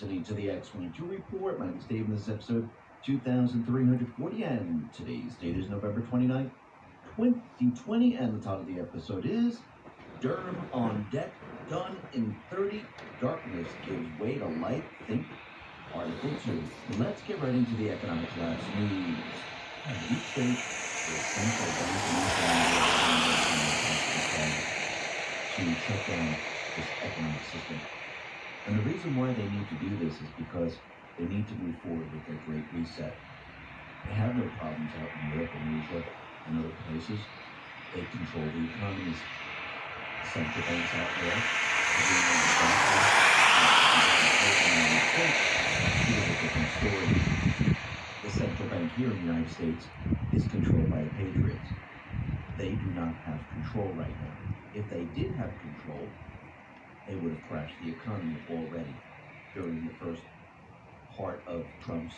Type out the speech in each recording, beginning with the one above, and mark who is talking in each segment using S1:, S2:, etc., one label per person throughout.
S1: listening to the X22 Report. My name is Dave, and this is episode 2340, and today's date is November 29th, 2020, and the title of the episode is Durham on Deck, Done in 30, Darkness Gives Way to Light, Think, Article 2. Let's get right into the Economic Labs news. Each state is central bank to shut down this economic system. And the reason why they need to do this is because they need to move forward with their Great Reset. They have no problems out in Europe and Asia and other places. They control the economies. The central banks out there are doing a different story. The central bank here in the United States is controlled by the Patriots. They do not have control right now. If they did have control, they would have crashed the economy already during the first part of Trump's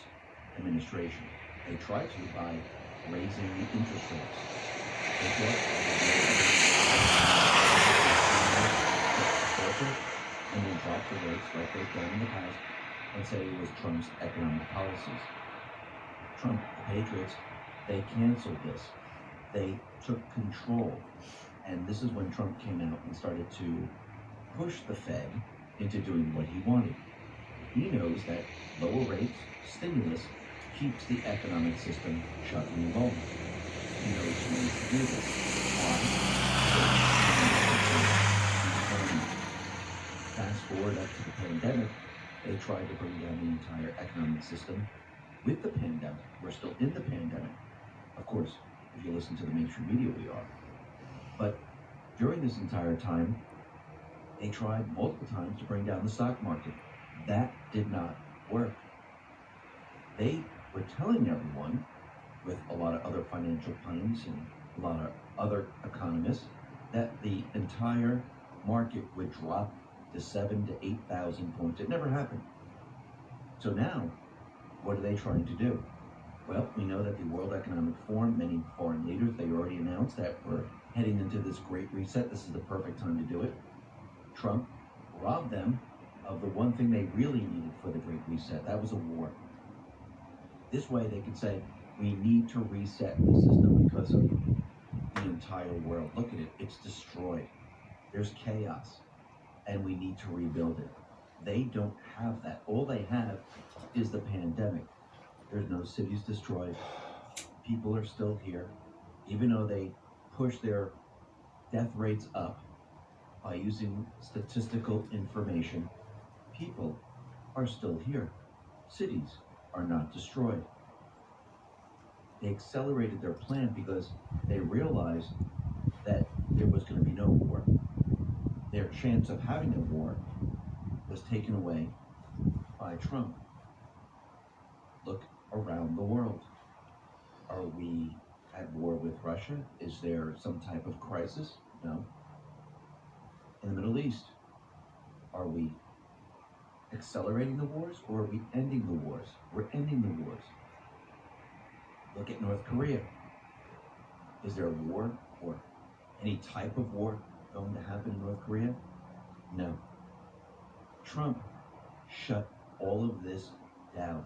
S1: administration. They tried to by raising the interest rates. They thought and then dropped the rates like they've done in the past and said it was Trump's economic policies. Trump, the Patriots, they canceled this. They took control. And this is when Trump came out and started to push the Fed into doing what he wanted. He knows that lower rates, stimulus, keeps the economic system chugging along. He knows he needs to do this. Fast forward up to the pandemic, they tried to bring down the entire economic system with the pandemic. We're still in the pandemic. Of course, if you listen to the mainstream media, we are. But during this entire time, they tried multiple times to bring down the stock market. That did not work. They were telling everyone, with a lot of other financial pundits and a lot of other economists, that the entire market would drop to 7,000 to 8,000 points. It never happened. So now, what are they trying to do? Well, we know that the World Economic Forum, many foreign leaders, they already announced that we're heading into this Great Reset. This is the perfect time to do it. Trump robbed them of the one thing they really needed for the Great Reset. That was a war. This way they could say, we need to reset the system because of the entire world. Look at it. It's destroyed. There's chaos. And we need to rebuild it. They don't have that. All they have is the pandemic. There's no cities destroyed. People are still here. Even though they push their death rates up by using statistical information, people are still here. Cities are not destroyed. They accelerated their plan because they realized that there was going to be no war. Their chance of having a war was taken away by Trump. Look around the world. Are we at war with Russia? Is there some type of crisis? No. In the Middle East, are we accelerating the wars or are we ending the wars? We're ending the wars. Look at North Korea. Is there a war or any type of war going to happen in North Korea? No. Trump shut all of this down.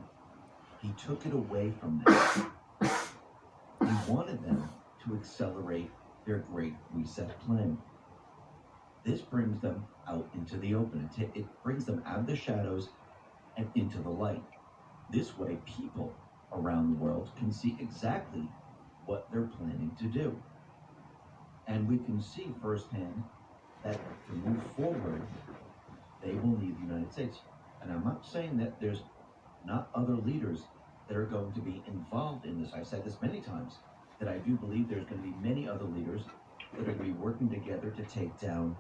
S1: He took it away from them. He wanted them to accelerate their Great Reset plan. This brings them out into the open. It brings them out of the shadows and into the light. This way, people around the world can see exactly what they're planning to do. And we can see firsthand that to move forward, they will need the United States. And I'm not saying that there's not other leaders that are going to be involved in this. I've said this many times, that I do believe there's going to be many other leaders that are going to be working together to take down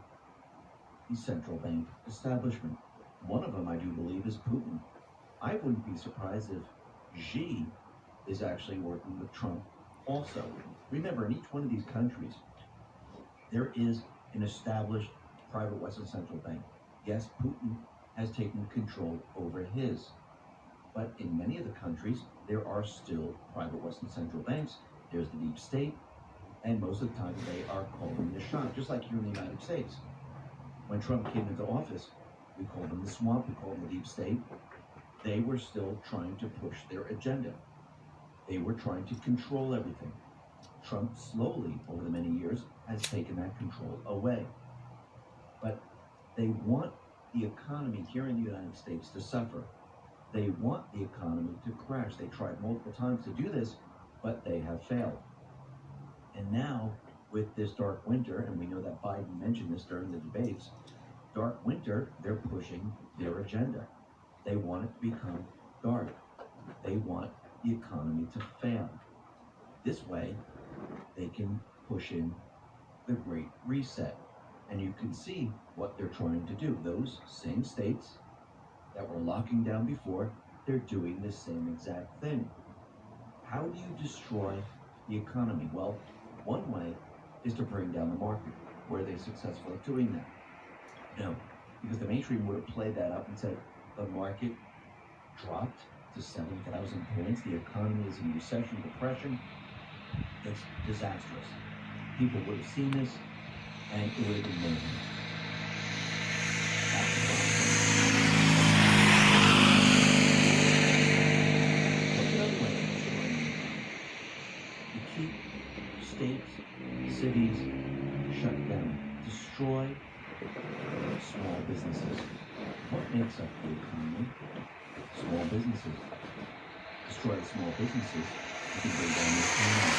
S1: the central bank establishment. One of them, I do believe, is Putin. I wouldn't be surprised if Xi is actually working with Trump also. Remember, in each one of these countries, there is an established private Western central bank. Yes, Putin has taken control over his. But in many of the countries, there are still private Western central banks. There's the deep state, and most of the time they are calling the shot, just like here in the United States. When Trump came into office, we called him the swamp, we called him the deep state, they were still trying to push their agenda. They were trying to control everything. Trump slowly, over the many years, has taken that control away. But they want the economy here in the United States to suffer. They want the economy to crash. They tried multiple times to do this, but they have failed. And now, with this dark winter, and we know that Biden mentioned this during the debates, dark winter, they're pushing their agenda. They want it to become dark. They want the economy to fail. This way, they can push in the Great Reset. And you can see what they're trying to do. Those same states that were locking down before, they're doing the same exact thing. How do you destroy the economy? Well, one way is to bring down the market. Were they successful at doing that? No, because the mainstream would have played that up and said the market dropped to 7,000 points. The economy is in recession, depression. It's disastrous. People would have seen this, and it would have been mayhem. That's the problem. What's another way of destroying the economy? You keep states, cities shut down. Destroy small businesses. What makes up the economy? Small businesses. Destroy the small businesses, you can bring down the economy.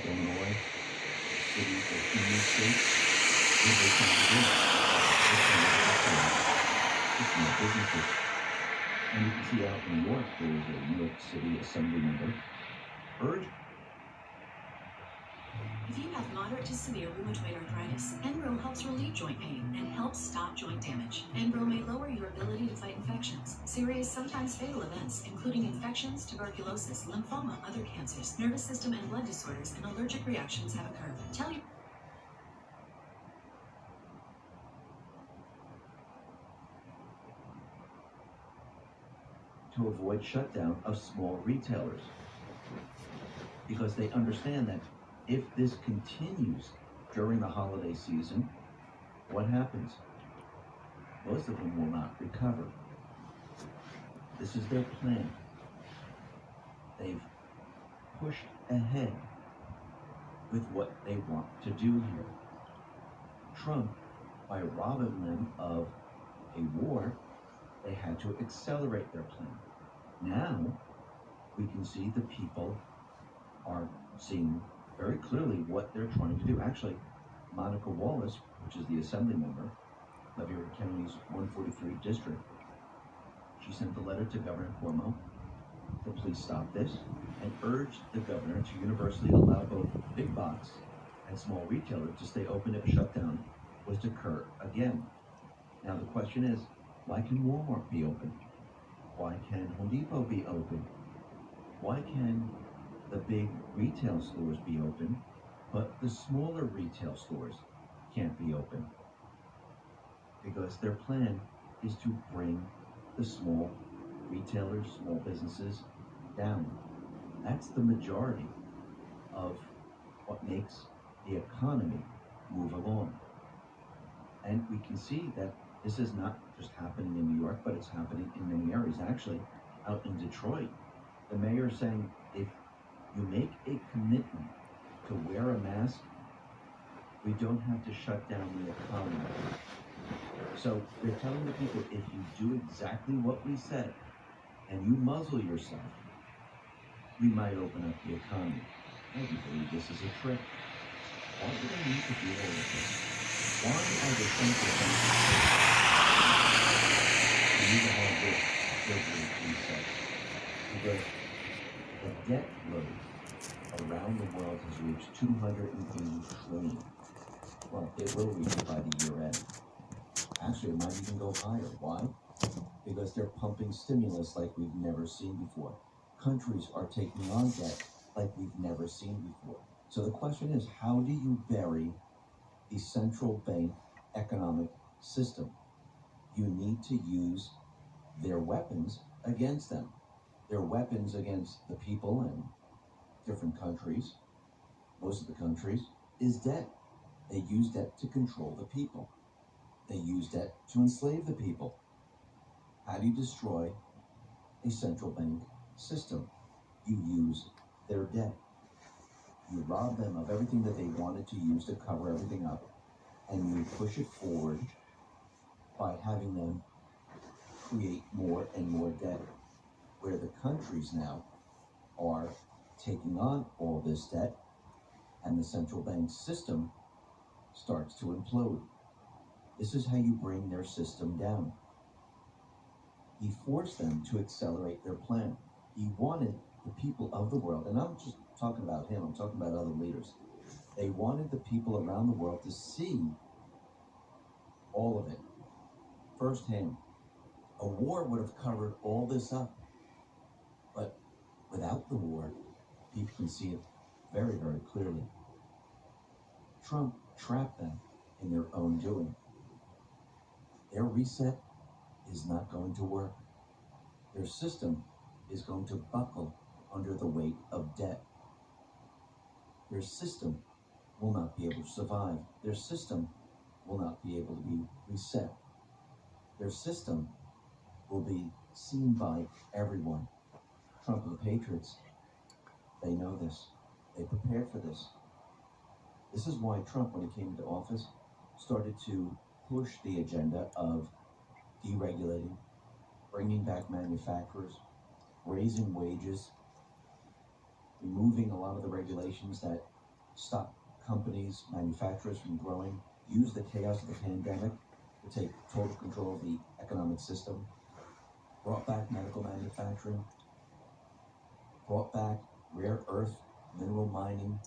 S1: Illinois, cities like Union States, they're trying to do it. They're small businesses. And you can see out in New York, there is a New York City Assembly member urged.
S2: If you have moderate to severe rheumatoid arthritis, Enbro helps relieve joint pain and helps stop joint damage. Enbro may lower your ability to fight infections. Serious, sometimes fatal events, including infections, tuberculosis, lymphoma, other cancers, nervous system and blood disorders, and allergic reactions have occurred. Tell your
S1: to avoid shutdown of small retailers, because they understand that if this continues during the holiday season, what happens? Most of them will not recover. This is their plan. They've pushed ahead with what they want to do here. Trump, by robbing them of a war, they had to accelerate their plan. Now, we can see the people are seeing very clearly what they're trying to do. Actually, Monica Wallace, which is the assembly member of Erie County's 143 district, she sent a letter to Governor Cuomo to please stop this and urged the governor to universally allow both big box and small retailers to stay open if a shutdown was to occur again. Now the question is, why can Walmart be open? Why can Home Depot be open? Why can the big retail stores be open, but the smaller retail stores can't be open? Because their plan is to bring the small retailers, small businesses down. That's the majority of what makes the economy move along. And we can see that this is not just happening in New York, but it's happening in many areas. Actually, out in Detroit, the mayor is saying if you make a commitment to wear a mask, we don't have to shut down the economy. So they're telling the people, if you do exactly what we said and you muzzle yourself, we might open up the economy. I do believe this is a trick. Why do they need to do all of this? Why are they thinking we need to have this Great Reset? Because the debt load around the world has reached 280 trillion. Well, it will reach by the year end. Actually, it might even go higher. Why? Because they're pumping stimulus like we've never seen before. Countries are taking on debt like we've never seen before. So the question is, how do you bury the central bank economic system? You need to use their weapons against them. Their weapons against the people in different countries, most of the countries, is debt. They use debt to control the people. They use debt to enslave the people. How do you destroy a central bank system? You use their debt. You rob them of everything that they wanted to use to cover everything up, and you push it forward by having them create more and more debt, where the countries now are taking on all this debt, and the central bank system starts to implode. This is how you bring their system down. He forced them to accelerate their plan. He wanted the people of the world, and I'm just talking about him, I'm talking about other leaders. They wanted the people around the world to see all of it firsthand. A war would have covered all this up, but without the war, people can see it very, very clearly. Trump trapped them in their own doing. Their reset is not going to work. Their system is going to buckle under the weight of debt. Their system will not be able to survive. Their system will not be able to be reset. Their system will be seen by everyone. Trump and the Patriots, they know this. They prepared for this. This is why Trump, when he came into office, started to push the agenda of deregulating, bringing back manufacturers, raising wages, removing a lot of the regulations that stop companies, manufacturers from growing, use the chaos of the pandemic to take total control of the economic system, brought back medical manufacturing, brought back rare earth mineral mining,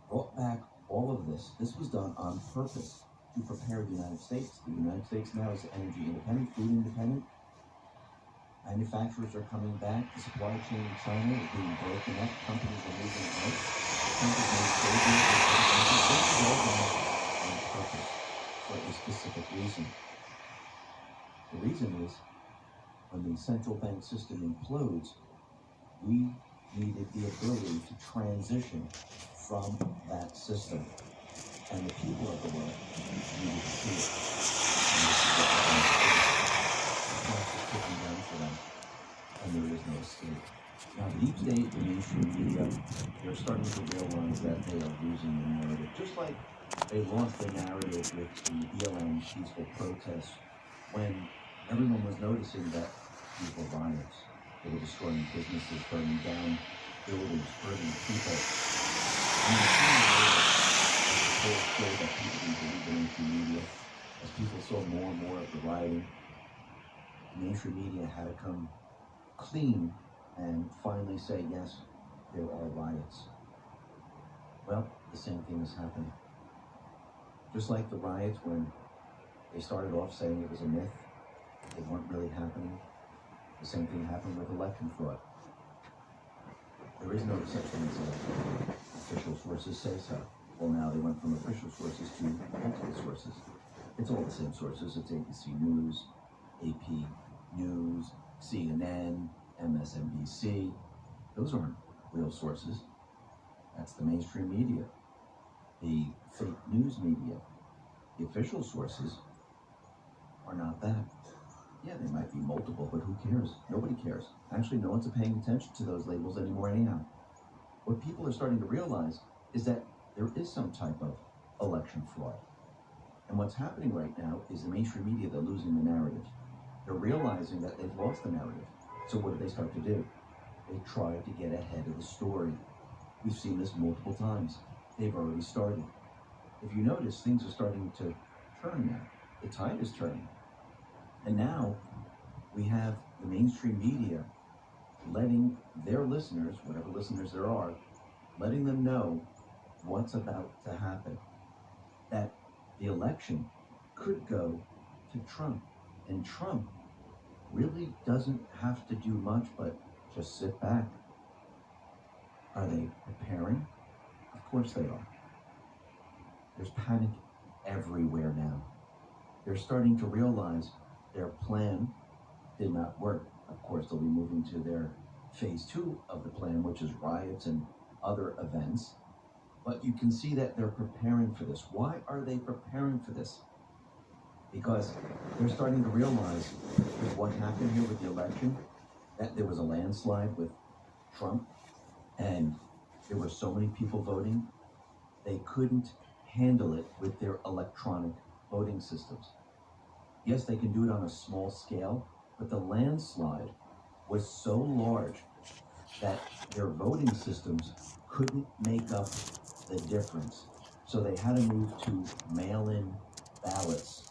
S1: brought back all of this. This was done on purpose to prepare the United States. The United States now is energy independent, food independent. Manufacturers are coming back. The supply chain in China is being broken up. Companies are moving out. Companies are saving. This is all done on purpose for a specific reason. The reason is when the central bank system implodes, we needed the ability to transition from that system. And the people of the world needed to see it. And this is what we're going to do. The clock is ticking down for them, and there is no escape. Now, the deep state, the mainstream media, they're starting to realize that they are losing the narrative. Just like they lost the narrative with the BLM peaceful protests when everyone was noticing that these were riots. They were destroying businesses, burning down buildings, hurting people. And the same way as the polls showed that people didn't believe the mainstream media, as people saw more and more of the rioting, the mainstream media had to come clean and finally say, yes, there are riots. Well, the same thing is happening. Just like the riots when they started off saying it was a myth, they weren't really happening. The same thing happened with election fraud. There is no such thing as election. Official sources say so. Well, now they went from official sources to multiple sources. It's all the same sources. It's ABC News, AP News, CNN, MSNBC. Those aren't real sources. That's the mainstream media, the fake news media. The official sources are not that. Yeah, they might be multiple, but who cares? Nobody cares. Actually, no one's paying attention to those labels anymore anyhow. What people are starting to realize is that there is some type of election fraud. And what's happening right now is the mainstream media, they're losing the narrative. They're realizing that they've lost the narrative. So what do they start to do? They try to get ahead of the story. We've seen this multiple times. They've already started. If you notice, things are starting to turn now. The tide is turning. And now we have the mainstream media letting their listeners, whatever listeners there are, letting them know what's about to happen. That the election could go to Trump. And Trump really doesn't have to do much but just sit back. Are they preparing? Of course they are. There's panic everywhere now. They're starting to realize their plan did not work. Of course, they'll be moving to their phase 2 of the plan, which is riots and other events. But you can see that they're preparing for this. Why are they preparing for this? Because they're starting to realize with what happened here with the election, that there was a landslide with Trump, and there were so many people voting, they couldn't handle it with their electronic voting systems. Yes, they can do it on a small scale, but the landslide was so large that their voting systems couldn't make up the difference. So they had to move to mail-in ballots.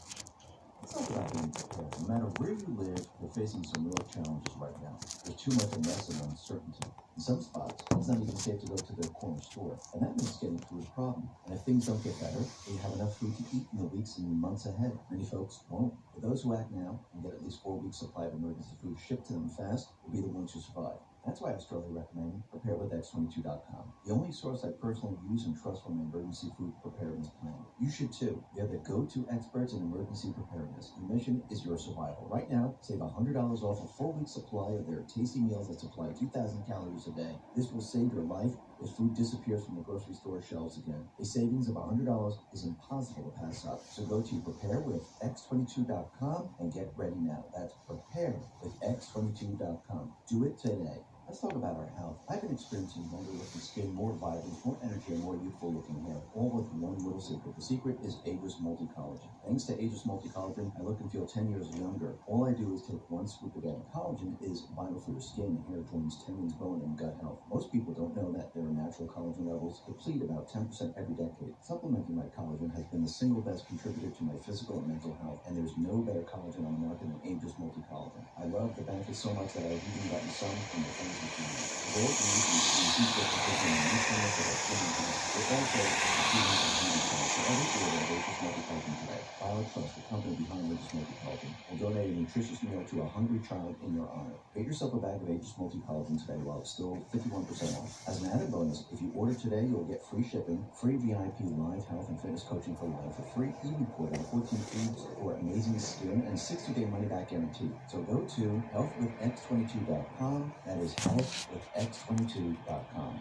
S1: Let's talk about being prepared. No matter where you live, you're facing some real challenges right now. There's too much mess and uncertainty. In some spots, it's not even safe to go to the corner store, and that means getting food is a problem. And if things don't get better, will you have enough food to eat in the weeks and months ahead? Many folks won't. But those who act now and get at least 4 weeks' supply of emergency food shipped to them fast will be the ones who survive. That's why I strongly recommend preparewithx22.com, the only source I personally use and trust for my emergency food preparedness plan. You should too. They're the go-to experts in emergency preparedness. The mission is your survival. Right now, save $100 off a 4-week supply of their tasty meals that supply 2,000 calories a day. This will save your life if food disappears from the grocery store shelves again. A savings of $100 is impossible to pass up. So go to preparewithx22.com and get ready now. That's preparewithx22.com. Do it today. Let's talk about our health. I've been experiencing younger looking skin, more vibrant, more energy, and more youthful looking hair, all with one little secret. The secret is Aegis Multi-Collagen. Thanks to Aegis Multi-Collagen, I look and feel 10 years younger. All I do is take 1 scoop a day. Collagen is vital for your skin, hair, joints, tendons, bone, and gut health. Most people don't know that their natural collagen levels deplete about 10% every decade. Supplementing my collagen has been the single best contributor to my physical and mental health, and there's no better collagen on the market than Aegis Multi-Collagen. I love the benefits so much that I've even gotten some from my friends. The goal is to increase the position and nutrients of our skin and health. It also achieving a human health. So every order of Aegis Multi-Collagen today. BioTrust, the company behind Aegis Multi-Collagen, will donate a nutritious meal to a hungry child in your honor. Get yourself a bag of Aegis Multi-Collagen today while it's still 51% off. As an added bonus, if you order today, you'll get free shipping, free VIP live health and fitness coaching for life, a free eating quarter, 14 foods for amazing skin, and 60-day money-back guarantee. So go to healthwithx22.com. That is healthwithx22.com.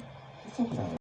S1: Let's talk about